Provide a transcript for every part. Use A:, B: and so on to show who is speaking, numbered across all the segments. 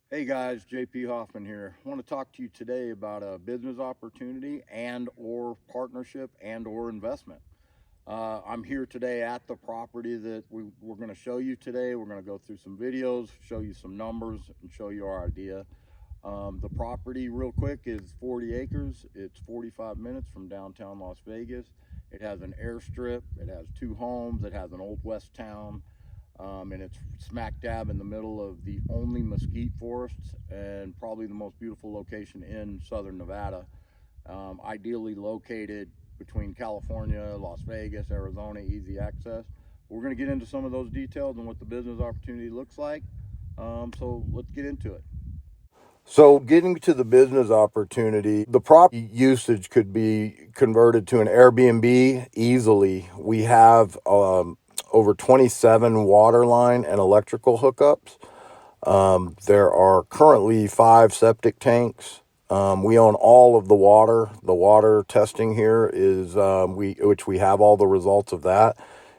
A: Hey guys, JP Hoffman here. I want to talk to you today about a business opportunity and or partnership and or investment. I'm here today at the property that we're going to show you today. We're going to go through some videos, show you some numbers, and show you our idea. The property, real quick, is 40 acres. It's 45 minutes from downtown Las Vegas. It has an airstrip. It has 2 homes. It has an old west town. And it's smack dab in the middle of the only mesquite forests and probably the most beautiful location in southern Nevada. Ideally located between California, Las Vegas, Arizona, easy access. We're going to get into some of those details and what the business opportunity looks like. So let's get into it. So getting to the business opportunity, the property usage could be converted to an Airbnb easily. We have over 27 water line and electrical hookups. There are currently 5 septic tanks. We own all of the water. The water testing here is, which we have all the results of that,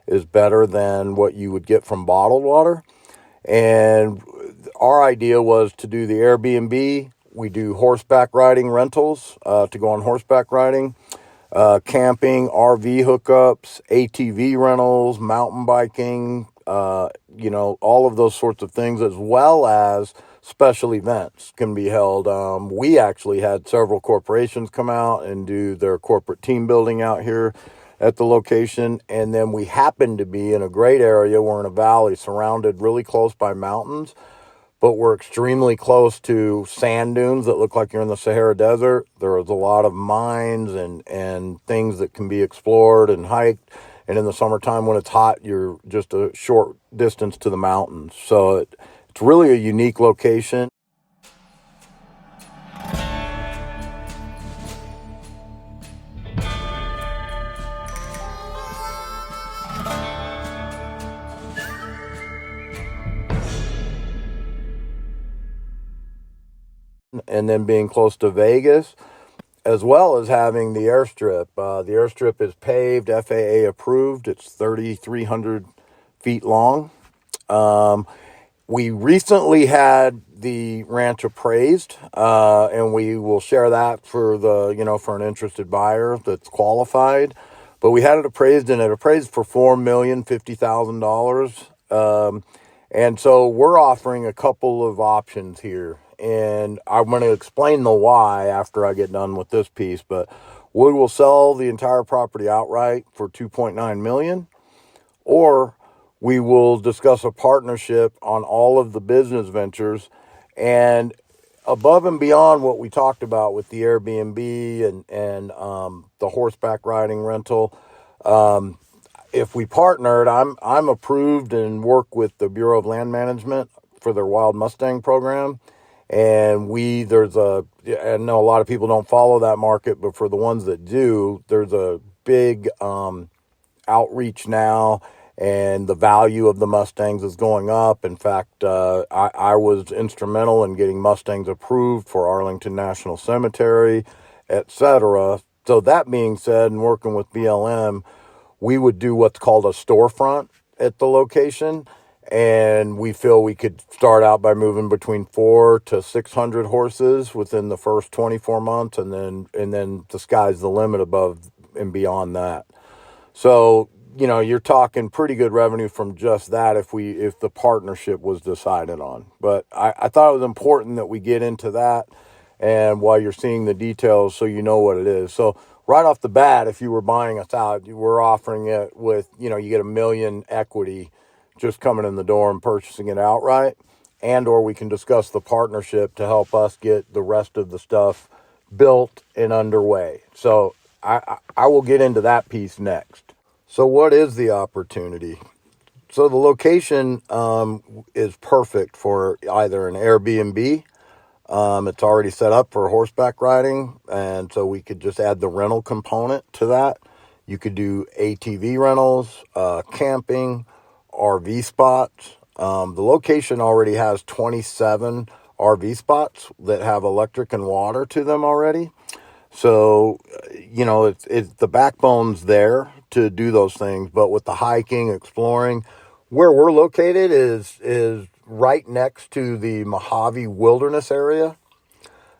A: is better than what you would get from bottled water. And our idea was to do the Airbnb. We do horseback riding rentals to go on horseback riding, camping, RV hookups, ATV rentals, mountain biking, all of those sorts of things, as well as special events can be held. We actually had several corporations come out and do their corporate team building out here at the location. And then we happen to be in a great area. We're in a valley surrounded really close by mountains, but we're extremely close to sand dunes that look like you're in the Sahara Desert. There's a lot of mines and things that can be explored and hiked. And in the summertime when it's hot, you're just a short distance to the mountains. So it's really a unique location. And then being close to Vegas, as well as having the airstrip. The airstrip is paved, FAA approved. It's 3,300 feet long. We recently had the ranch appraised, and we will share that for for an interested buyer that's qualified. But we had it appraised, and it appraised for $4,050,000. And so we're offering a couple of options here. And I'm going to explain the why after I get done with this piece. But we will sell the entire property outright for $2.9 million, or we will discuss a partnership on all of the business ventures. And above and beyond what we talked about with the Airbnb and the horseback riding rental, if we partnered, I'm approved and work with the Bureau of Land Management for their Wild Mustang program. And I know a lot of people don't follow that market, but for the ones that do, there's a big outreach now, and the value of the Mustangs is going up. In fact, I was instrumental in getting Mustangs approved for Arlington National Cemetery, etc. So that being said, and working with BLM, we would do what's called a storefront at the location. And we feel we could start out by moving between 400 to 600 horses within the first 24 months. And then the sky's the limit above and beyond that. So, you're talking pretty good revenue from just that if the partnership was decided on. But I thought it was important that we get into that, and while you're seeing the details, so you know what it is. So right off the bat, if you were buying us out, we're offering it with, you get $1 million equity just coming in the door and purchasing it outright, or we can discuss the partnership to help us get the rest of the stuff built and underway. So I will get into that piece next. So what is the opportunity? So the location is perfect for either an Airbnb. It's already set up for horseback riding, and so we could just add the rental component to that. You could do ATV rentals, camping, RV spots. The location already has 27 RV spots that have electric and water to them already. So, it's the backbone's there to do those things. But with the hiking, exploring, where we're located is right next to the Mojave Wilderness area.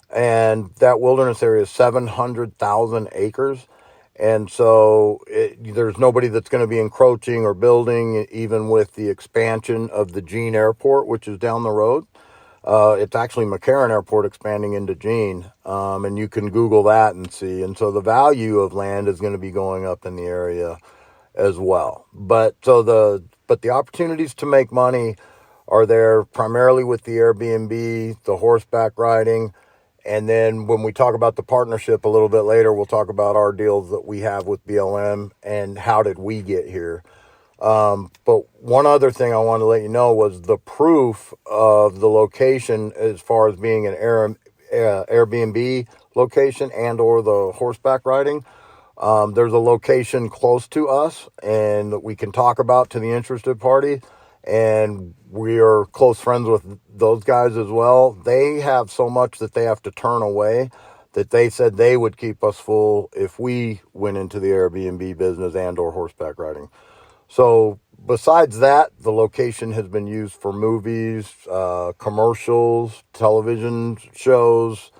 A: And that wilderness area is 700,000 acres. And so there's nobody that's going to be encroaching or building, even with the expansion of the Jean Airport, which is down the road. It's actually McCarran Airport expanding into Jean, and you can Google that and see. And so the value of land is going to be going up in the area as well. But the opportunities to make money are there primarily with the Airbnb, the horseback riding. And then when we talk about the partnership a little bit later, we'll talk about our deals that we have with BLM and how did we get here. But one other thing I wanted to let you know was the proof of the location as far as being an Airbnb location and or the horseback riding. There's a location close to us and that we can talk about to the interested party. And we are close friends with those guys as well. They have so much that they have to turn away that they said they would keep us full if we went into the Airbnb business and or horseback riding. So besides that, the location has been used for movies, commercials, television shows,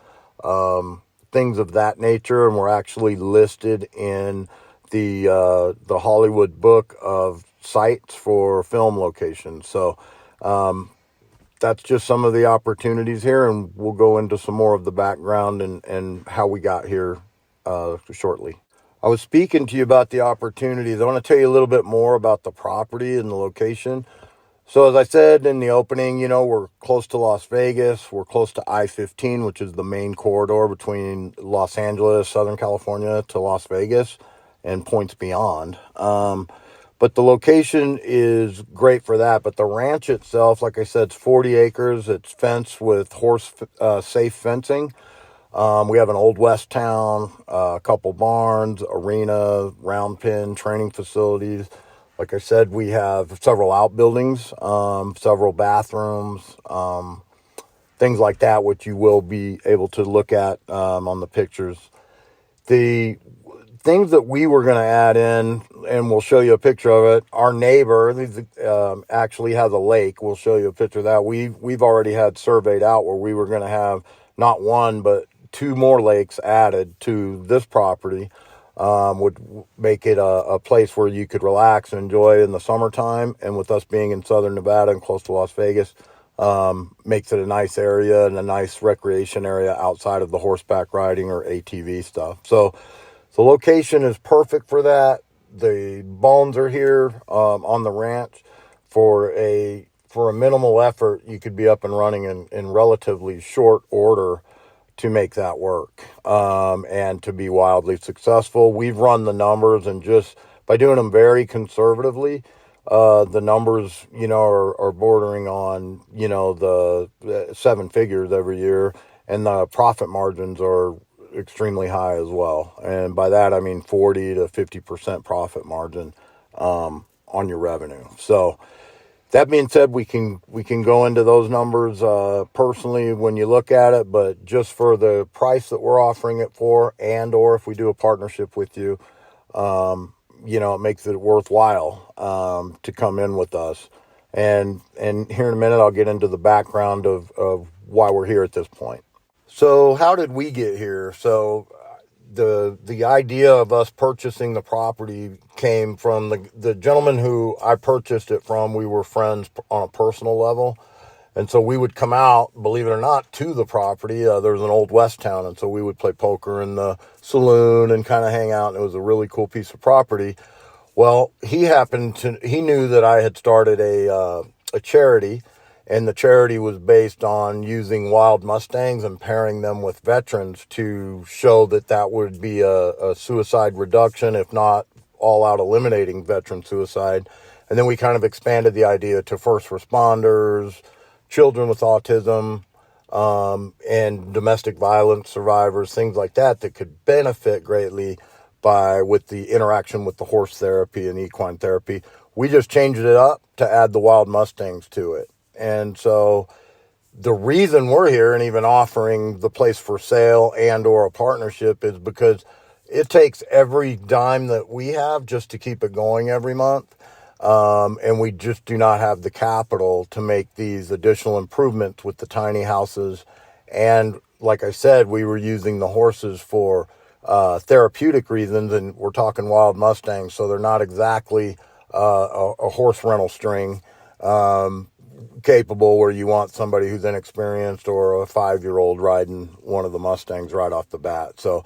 A: things of that nature. And we're actually listed in the Hollywood book of sites for film locations. So that's just some of the opportunities here, and we'll go into some more of the background and how we got here shortly. I was speaking to you about the opportunities. I want to tell you a little bit more about the property and the location. So as I said in the opening, we're close to Las Vegas. We're close to I-15, which is the main corridor between Los Angeles, Southern California to Las Vegas and points beyond. But the location is great for that. But the ranch itself, like I said, it's 40 acres. It's fenced with safe fencing. We have an Old West town, a couple barns, arena, round pen, training facilities. Like I said, we have several outbuildings, several bathrooms, things like that, which you will be able to look at on the pictures. The things that we were going to add in, and we'll show you a picture of it. Our neighbor actually has a lake. We'll show you a picture of that. We've already had surveyed out where we were going to have not one, but 2 more lakes added to this property. Would make it a place where you could relax and enjoy in the summertime. And with us being in Southern Nevada and close to Las Vegas, makes it a nice area and a nice recreation area outside of the horseback riding or ATV stuff. So the location is perfect for that. The bones are here on the ranch. For a minimal effort, you could be up and running in relatively short order to make that work and to be wildly successful. We've run the numbers, and just by doing them very conservatively, the numbers, are bordering on, the 7 figures every year, and the profit margins are extremely high as well. And by that, I mean 40 to 50% profit margin on your revenue. So that being said, we can go into those numbers personally when you look at it, but just for the price that we're offering it for, and or if we do a partnership with you, it makes it worthwhile to come in with us. And here in a minute, I'll get into the background of why we're here at this point. So how did we get here? So the idea of us purchasing the property came from the gentleman who I purchased it from. We were friends on a personal level. And so we would come out, believe it or not, to the property. There's an Old West town. And so we would play poker in the saloon and kind of hang out. And it was a really cool piece of property. Well, he knew that I had started a charity. And the charity was based on using wild Mustangs and pairing them with veterans to show that would be a suicide reduction, if not all out eliminating veteran suicide. And then we kind of expanded the idea to first responders, children with autism, and domestic violence survivors, things like that could benefit greatly with the interaction with the horse therapy and equine therapy. We just changed it up to add the wild Mustangs to it. And so the reason we're here and even offering the place for sale and or a partnership is because it takes every dime that we have just to keep it going every month. And we just do not have the capital to make these additional improvements with the tiny houses. And like I said, we were using the horses for therapeutic reasons, and we're talking wild Mustangs, so they're not exactly a horse rental string capable where you want somebody who's inexperienced or a 5-year-old riding one of the Mustangs right off the bat. So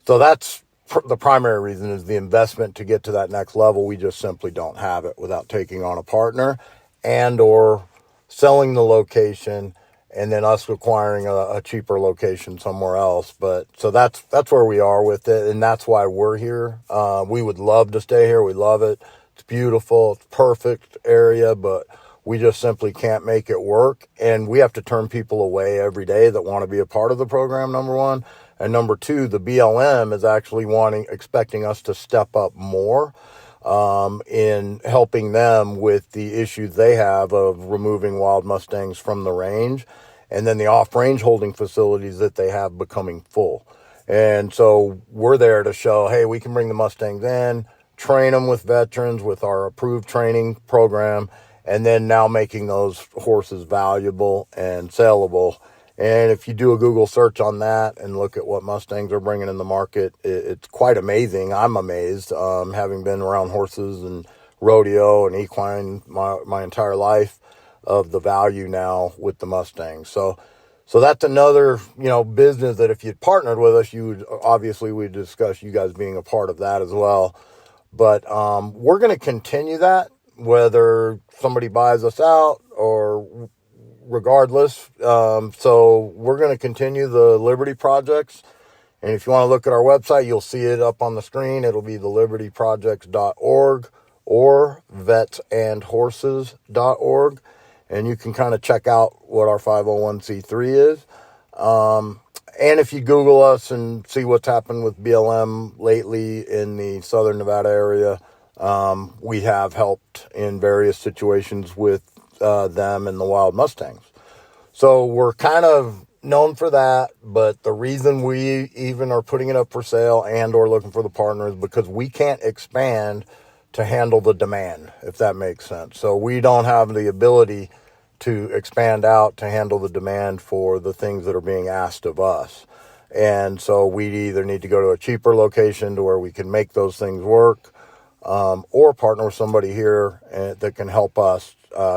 A: that's the primary reason, is the investment to get to that next level. We just simply don't have it without taking on a partner and or selling the location and then us acquiring a cheaper location somewhere else. But so that's where we are with it, and that's why we're here. We would love to stay here. We love it. It's beautiful. It's perfect area, but we just simply can't make it work. And we have to turn people away every day that want to be a part of the program, number one. And number two, the BLM is actually expecting us to step up more in helping them with the issues they have of removing wild Mustangs from the range, and then the off-range holding facilities that they have becoming full. And so we're there to show, hey, we can bring the Mustangs in, train them with veterans with our approved training program, and then now making those horses valuable and saleable. And if you do a Google search on that and look at what Mustangs are bringing in the market, it's quite amazing. I'm amazed, having been around horses and rodeo and equine my entire life, of the value now with the Mustangs. So that's another, business that if you'd partnered with us, we'd discuss you guys being a part of that as well. But we're going to continue that, whether somebody buys us out or regardless. So we're going to continue the Liberty projects. And if you want to look at our website, you'll see it up on the screen. It'll be thelibertyprojects.org or vetsandhorses.org. And you can kind of check out what our 501c3 is. And if you Google us and see what's happened with BLM lately in the Southern Nevada area, we have helped in various situations with them and the wild Mustangs. So we're kind of known for that, but the reason we even are putting it up for sale and or looking for the partner is because we can't expand to handle the demand, if that makes sense. So we don't have the ability to expand out to handle the demand for the things that are being asked of us. And so we either need to go to a cheaper location to where we can make those things work, or partner with somebody here that can help us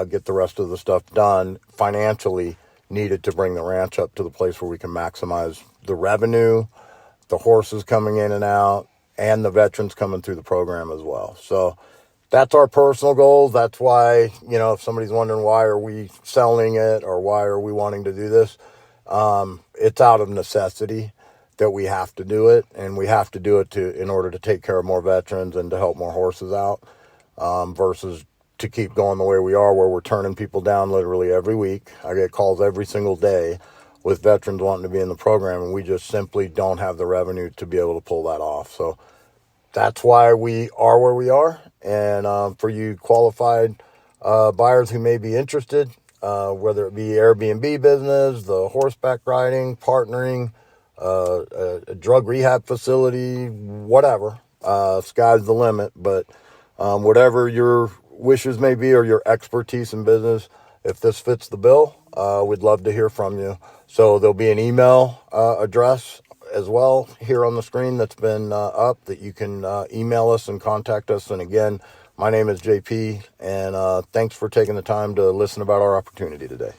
A: get the rest of the stuff done financially needed to bring the ranch up to the place where we can maximize the revenue, the horses coming in and out, and the veterans coming through the program as well. So that's our personal goals. That's why, if somebody's wondering why are we selling it or why are we wanting to do this, it's out of necessity that we have to do it, and we have to do it in order to take care of more veterans and to help more horses out, versus to keep going the way we are, where we're turning people down literally every week. I get calls every single day with veterans wanting to be in the program, and we just simply don't have the revenue to be able to pull that off. So that's why we are where we are. And for you qualified buyers who may be interested, whether it be Airbnb business, the horseback riding, partnering, a drug rehab facility, whatever, sky's the limit. But whatever your wishes may be or your expertise in business, if this fits the bill, we'd love to hear from you. So there'll be an email address as well here on the screen that's been up that you can email us and contact us. And again, my name is JP, and thanks for taking the time to listen about our opportunity today.